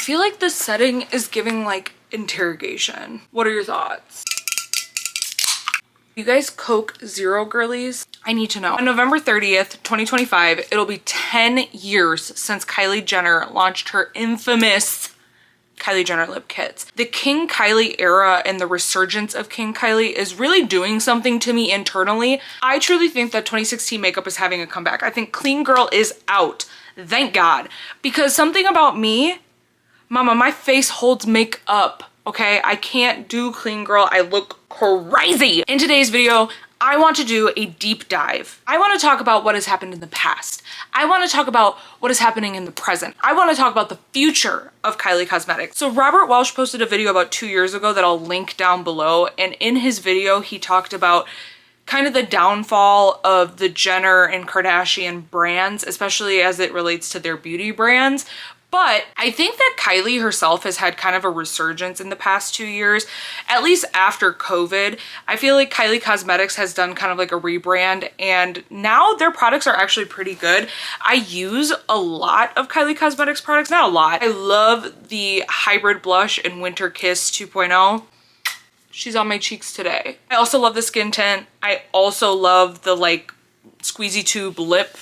feel like the setting is giving like interrogation. What are your thoughts? You guys Coke Zero girlies? I need to know. On November 30th, 2025, it'll be 10 years since Kylie Jenner launched her infamous Kylie Jenner lip kits. The King Kylie era and the resurgence of King Kylie is really doing something to me internally. I truly think that 2016 makeup is having a comeback. I think clean girl is out. Thank God. Because something about me, mama, my face holds makeup. Okay, I can't do clean girl. I look crazy. In today's video, I want to do a deep dive. I want to talk about what has happened in the past. I want to talk about what is happening in the present. I want to talk about the future of Kylie Cosmetics. So Robert Welsh posted a video about 2 years ago that I'll link down below. And in his video, he talked about kind of the downfall of the Jenner and Kardashian brands, especially as it relates to their beauty brands. But I think that Kylie herself has had kind of a resurgence in the past 2 years, at least after COVID. I feel like Kylie Cosmetics has done kind of like a rebrand, and now their products are actually pretty good. I use a lot of Kylie Cosmetics products, not a lot. I love the Hybrid Blush in Winter Kiss 2.0. She's on my cheeks today. I also love the skin tint. I also love the like squeezy tube lip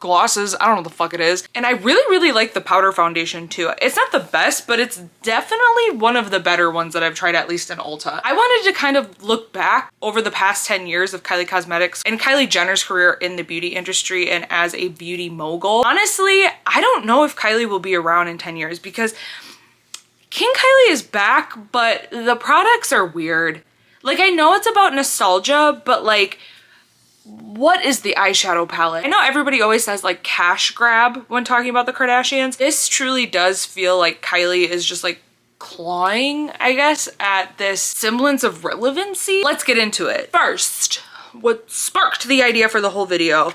glosses. I don't know what the fuck it is. And I really like the powder foundation too. It's not the best, but it's definitely one of the better ones that I've tried, at least in Ulta. I wanted to kind of look back over the past 10 years of Kylie Cosmetics and Kylie Jenner's career in the beauty industry and as a beauty mogul. Honestly, I don't know if Kylie will be around in 10 years because King Kylie is back, but the products are weird. Like, I know it's about nostalgia, but like, what is the eyeshadow palette? I know everybody always says like cash grab when talking about the Kardashians. This truly does feel like Kylie is just like clawing, I guess, at this semblance of relevancy. Let's get into it. First, what sparked the idea for the whole video,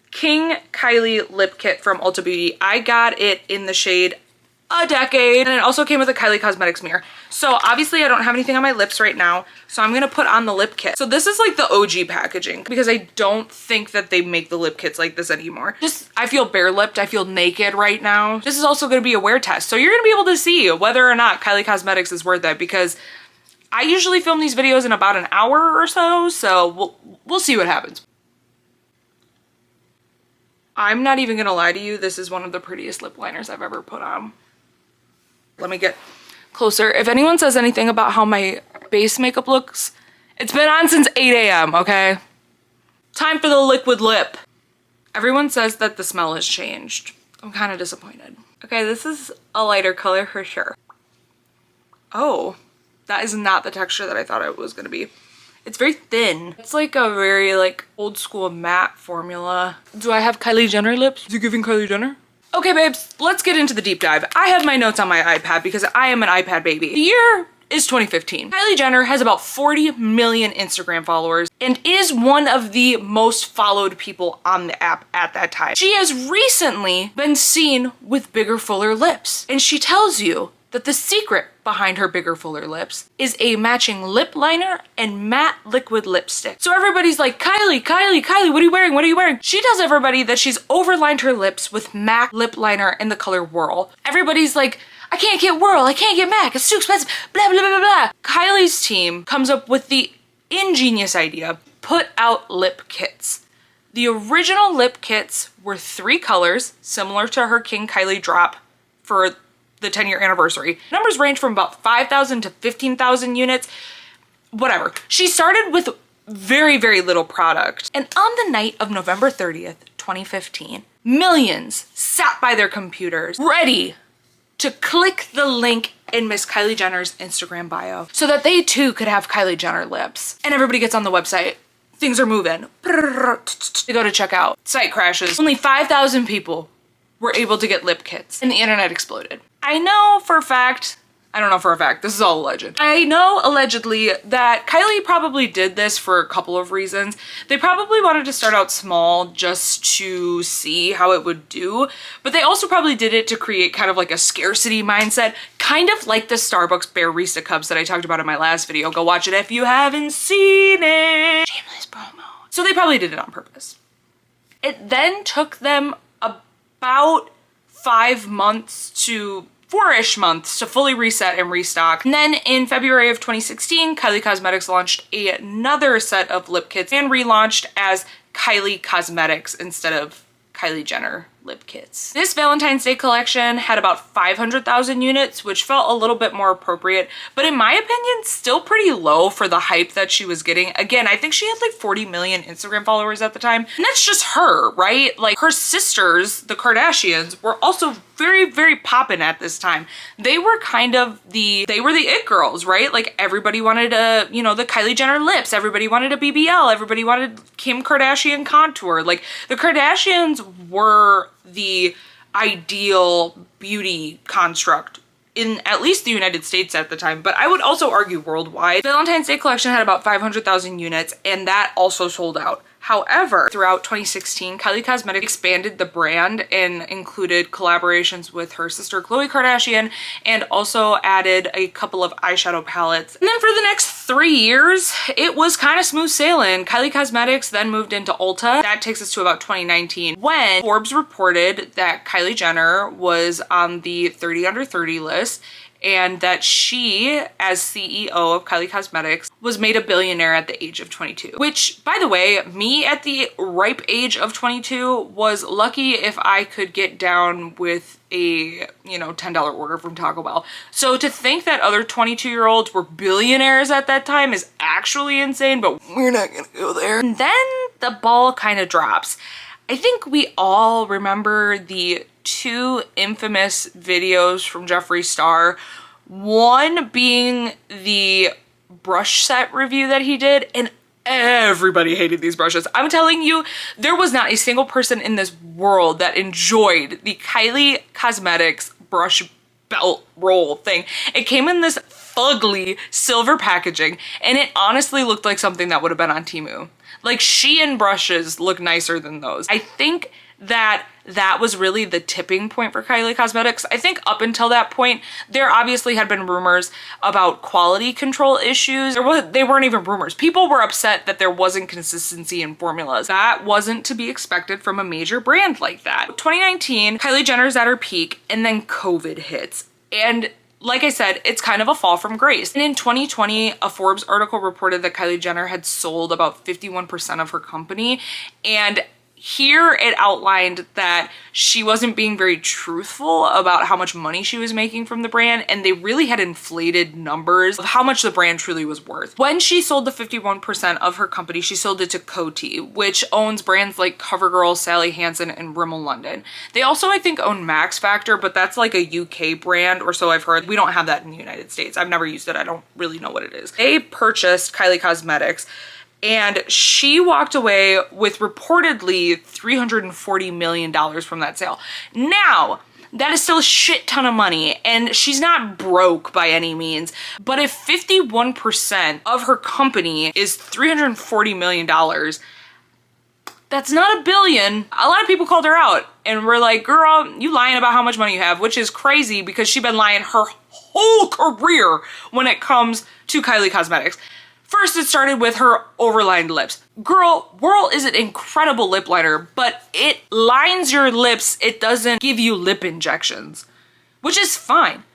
King Kylie lip kit from Ulta Beauty. I got it in the shade A Decade, and it also came with a Kylie Cosmetics mirror. So obviously I don't have anything on my lips right now, so I'm gonna put on the lip kit. So this is like the OG packaging because I don't think that they make the lip kits like this anymore. Just, I feel bare lipped, I feel naked right now. This is also gonna be a wear test, so you're gonna be able to see whether or not Kylie Cosmetics is worth it, because I usually film these videos in about an hour or so we'll see what happens. I'm not even gonna lie to you, this is one of the prettiest lip liners I've ever put on. Let me get closer. If anyone says anything about how my base makeup looks, it's been on since 8 a.m., okay? Time for the liquid lip. Everyone says that the smell has changed. I'm kind of disappointed. Okay, this is a lighter color for sure. Oh, that is not the texture that I thought it was gonna be. It's very thin. It's like a very like old school matte formula. Do I have Kylie Jenner lips? Is it giving Kylie Jenner? Okay, babes, let's get into the deep dive. I have my notes on my iPad because I am an iPad baby. The year is 2015. Kylie Jenner has about 40 million Instagram followers and is one of the most followed people on the app at that time. She has recently been seen with bigger, fuller lips, and she tells you that the secret behind her bigger, fuller lips is a matching lip liner and matte liquid lipstick. So everybody's like, Kylie, Kylie, Kylie, what are you wearing? What are you wearing? She tells everybody that she's overlined her lips with MAC lip liner in the color Whirl. Everybody's like, I can't get Whirl, I can't get MAC, it's too expensive, blah, blah, blah, blah. Kylie's team comes up with the ingenious idea, put out lip kits. The original lip kits were 3 colors, similar to her King Kylie drop for the 10-year anniversary. Numbers range from about 5,000 to 15,000 units, whatever. She started with very little product. And on the night of November 30th, 2015, millions sat by their computers ready to click the link in Miss Kylie Jenner's Instagram bio so that they too could have Kylie Jenner lips. And everybody gets on the website. Things are moving. They go to check out. Site crashes. Only 5,000 people were able to get lip kits and the internet exploded. I know for a fact, I don't know for a fact, this is all alleged. I know allegedly that Kylie probably did this for a couple of reasons. They probably wanted to start out small just to see how it would do, but they also probably did it to create kind of like a scarcity mindset, kind of like the Starbucks Barista cups that I talked about in my last video. Go watch it if you haven't seen it. Shameless promo. So they probably did it on purpose. It then took them about 5 months to 4-ish months to fully reset and restock. And then in February of 2016, Kylie Cosmetics launched another set of lip kits and relaunched as Kylie Cosmetics instead of Kylie Jenner lip kits. This Valentine's Day collection had about 500,000 units, which felt a little bit more appropriate, but in my opinion, still pretty low for the hype that she was getting. Again, I think she had like 40 million Instagram followers at the time, and that's just her, right? Like her sisters, the Kardashians, were also very, very poppin' at this time. They were kind of they were the it girls, right? Like everybody wanted you know, the Kylie Jenner lips, everybody wanted a BBL, everybody wanted Kim Kardashian contour. Like the Kardashians were the ideal beauty construct in at least the United States at the time, but I would also argue worldwide. Valentine's Day collection had about 500,000 units, and that also sold out. However, throughout 2016, Kylie Cosmetics expanded the brand and included collaborations with her sister Khloe Kardashian, and also added a couple of eyeshadow palettes. And then for the next 3 years, it was kind of smooth sailing. Kylie Cosmetics then moved into Ulta. That takes us to about 2019, when Forbes reported that Kylie Jenner was on the 30 under 30 list, and that she, as CEO of Kylie Cosmetics, was made a billionaire at the age of 22. Which, by the way, me at the ripe age of 22 was lucky if I could get down with a, you know, $10 order from Taco Bell. So to think that other 22-year-olds were billionaires at that time is actually insane, but we're not gonna go there. And then the ball kind of drops. I think we all remember the 2 infamous videos from Jeffree Star. One being the brush set review that he did, and everybody hated these brushes. I'm telling you, there was not a single person in this world that enjoyed the Kylie Cosmetics brush belt roll thing. It came in this fugly silver packaging, and it honestly looked like something that would have been on Temu. Like, Shein brushes look nicer than those. I think that was really the tipping point for Kylie Cosmetics. I think up until that point, there obviously had been rumors about quality control issues. They weren't even rumors. People were upset that there wasn't consistency in formulas. That wasn't to be expected from a major brand like that. 2019, Kylie Jenner's at her peak, and then COVID hits. And like I said, it's kind of a fall from grace. And in 2020, a Forbes article reported that Kylie Jenner had sold about 51% of her company. And here it outlined that she wasn't being very truthful about how much money she was making from the brand, and they really had inflated numbers of how much the brand truly was worth. When she sold the 51% of her company, she sold it to Coty, which owns brands like CoverGirl, Sally Hansen, and Rimmel London. They also, I think, own Max Factor, but that's like a UK brand, or so I've heard. We don't have that in the United States. I've never used it. I don't really know what it is. They purchased Kylie Cosmetics, and she walked away with reportedly $340 million from that sale. Now, that is still a shit ton of money, and she's not broke by any means. But if 51% of her company is $340 million, that's not $1 billion. A lot of people called her out and were like, girl, you lying about how much money you have, which is crazy because she's been lying her whole career when it comes to Kylie Cosmetics. First, it started with her overlined lips. Girl, Whirl is an incredible lip liner, but it lines your lips. It doesn't give you lip injections, which is fine.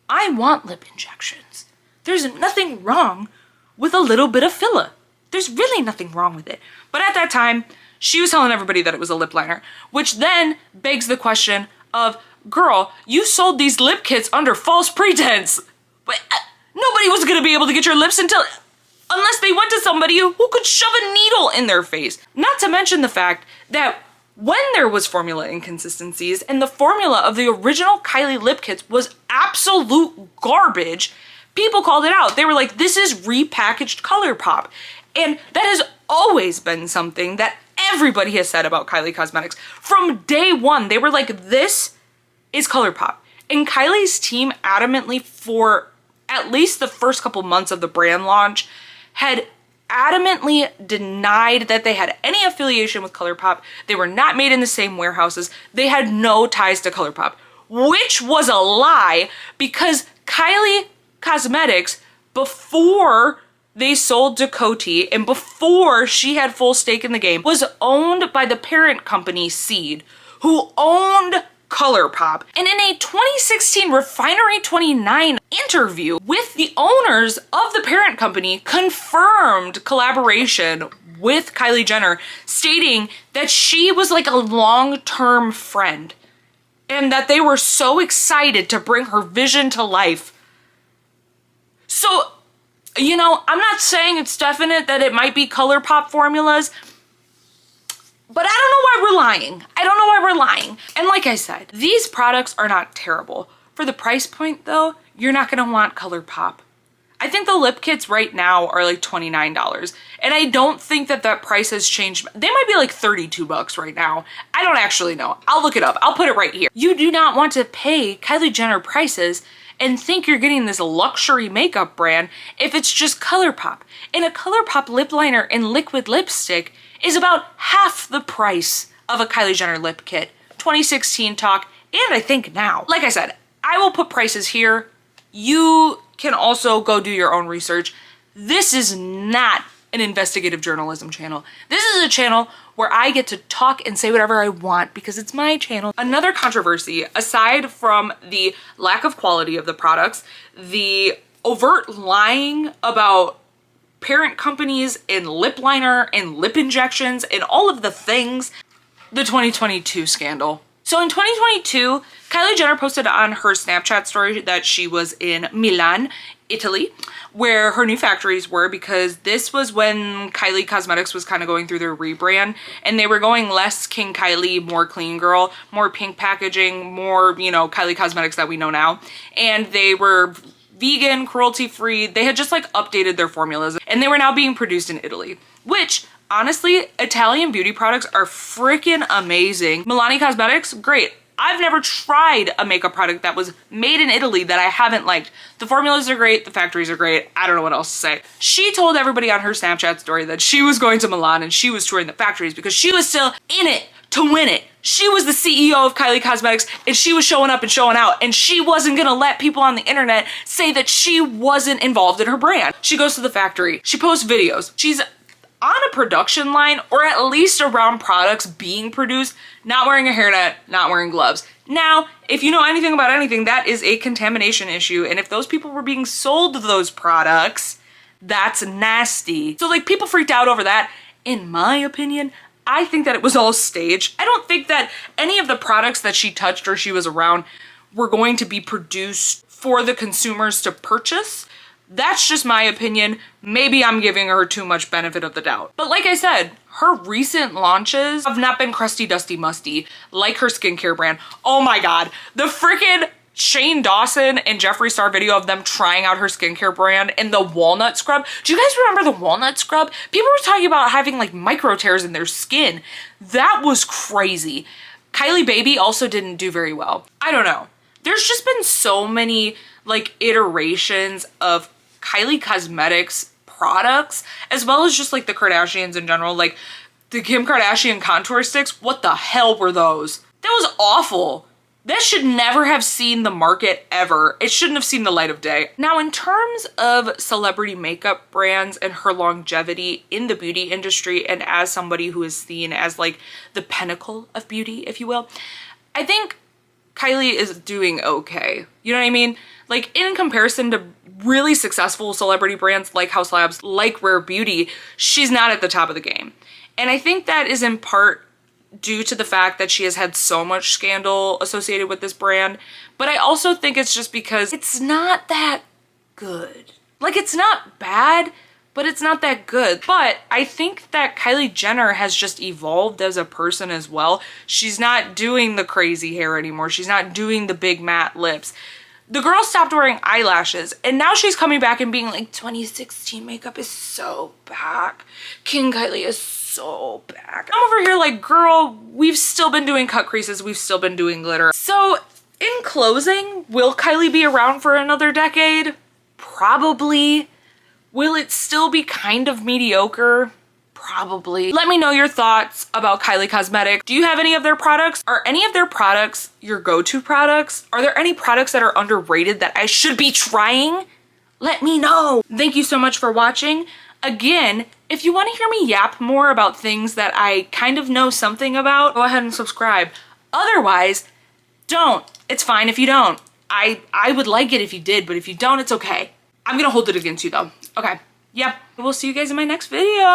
I want lip injections. There's nothing wrong with a little bit of filler. There's really nothing wrong with it. But at that time, she was telling everybody that it was a lip liner, which then begs the question of, girl, you sold these lip kits under false pretense. But nobody was gonna be able to get your lips unless they went to somebody who could shove a needle in their face. Not to mention the fact that when there was formula inconsistencies and the formula of the original Kylie lip kits was absolute garbage, people called it out. They were like, this is repackaged ColourPop. And that has always been something that everybody has said about Kylie Cosmetics. From day one, they were like, this is ColourPop. And Kylie's team adamantly, for at least the first couple months of the brand launch, had adamantly denied that they had any affiliation with ColourPop. They were not made in the same warehouses. They had no ties to ColourPop, which was a lie because Kylie Cosmetics, before they sold to Coty and before she had full stake in the game, was owned by the parent company Seed, who owned ColourPop. And in a 2016 Refinery 29 interview with the owners of the parent company, confirmed collaboration with Kylie Jenner, stating that she was like a long-term friend and that they were so excited to bring her vision to life. So, you know, I'm not saying it's definite that it might be ColourPop formulas, but I don't know why we're lying. I don't know why we're lying. And like I said, these products are not terrible. For the price point though, you're not gonna want ColourPop. I think the lip kits right now are like $29. And I don't think that that price has changed. They might be like 32 bucks right now. I don't actually know. I'll look it up. I'll put it right here. You do not want to pay Kylie Jenner prices and think you're getting this luxury makeup brand if it's just ColourPop. And a ColourPop lip liner and liquid lipstick is about half the price of a Kylie Jenner lip kit. 2016 talk, and I think now. Like I said, I will put prices here. You can also go do your own research. This is not an investigative journalism channel. This is a channel where I get to talk and say whatever I want because it's my channel. Another controversy, aside from the lack of quality of the products, the overt lying about parent companies and lip liner and lip injections and all of the things, the 2022 scandal. So in 2022, Kylie Jenner posted on her Snapchat story that she was in Milan, Italy, where her new factories were, because this was when Kylie Cosmetics was kind of going through their rebrand and they were going less King Kylie, more clean girl, more pink packaging, more, you know, Kylie Cosmetics that we know now. And they were vegan, cruelty-free. They had just like updated their formulas and they were now being produced in Italy, which honestly, Italian beauty products are freaking amazing. Milani Cosmetics, great. I've never tried a makeup product that was made in Italy that I haven't liked. The formulas are great, the factories are great. I don't know what else to say. She told everybody on her Snapchat story that she was going to Milan and she was touring the factories because she was still in it to win it. She was the CEO of Kylie Cosmetics and she was showing up and showing out, and she wasn't gonna let people on the internet say that she wasn't involved in her brand. She goes to the factory, she posts videos. She's on a production line, or at least around products being produced, not wearing a hairnet, not wearing gloves. Now, if you know anything about anything, that is a contamination issue. And if those people were being sold those products, that's nasty. So like, people freaked out over that. In my opinion, I think that it was all staged. I don't think that any of the products that she touched or she was around were going to be produced for the consumers to purchase. That's just my opinion. Maybe I'm giving her too much benefit of the doubt. But like I said, her recent launches have not been crusty, dusty, musty like her skincare brand. Oh my God, the freaking Shane Dawson and Jeffree Star video of them trying out her skincare brand and the walnut scrub. Do you guys remember the walnut scrub? People were talking about having like micro tears in their skin. That was crazy. Kylie Baby also didn't do very well. I don't know. There's just been so many like iterations of Kylie Cosmetics products, as well as just like the Kardashians in general. Like the Kim Kardashian contour sticks, what the hell were those? That was awful. That should never have seen the market ever. It shouldn't have seen the light of day. Now, in terms of celebrity makeup brands and her longevity in the beauty industry, and as somebody who is seen as like the pinnacle of beauty, if you will, I think Kylie is doing okay. You know what I mean? Like in comparison to really successful celebrity brands like House Labs, like Rare Beauty, she's not at the top of the game. And I think that is in part due to the fact that she has had so much scandal associated with this brand. But I also think it's just because it's not that good. Like, it's not bad, but it's not that good. But I think that Kylie Jenner has just evolved as a person as well. She's not doing the crazy hair anymore. She's not doing the big matte lips. The girl stopped wearing eyelashes, and now she's coming back and being like, 2016 makeup is so back. King Kylie is so back. I'm over here like, girl, we've still been doing cut creases. We've still been doing glitter. So in closing, will Kylie be around for another decade? Probably. Will it still be kind of mediocre? Probably. Let me know your thoughts about Kylie Cosmetics. Do you have any of their products? Are any of their products your go-to products? Are there any products that are underrated that I should be trying? Let me know. Thank you so much for watching. Again, if you want to hear me yap more about things that I kind of know something about, go ahead and subscribe. Otherwise, Don't. It's fine if you don't. I would like it if you did, but if you don't, it's okay. I'm gonna hold it against you though. Okay. Yep. We'll see you guys in my next video.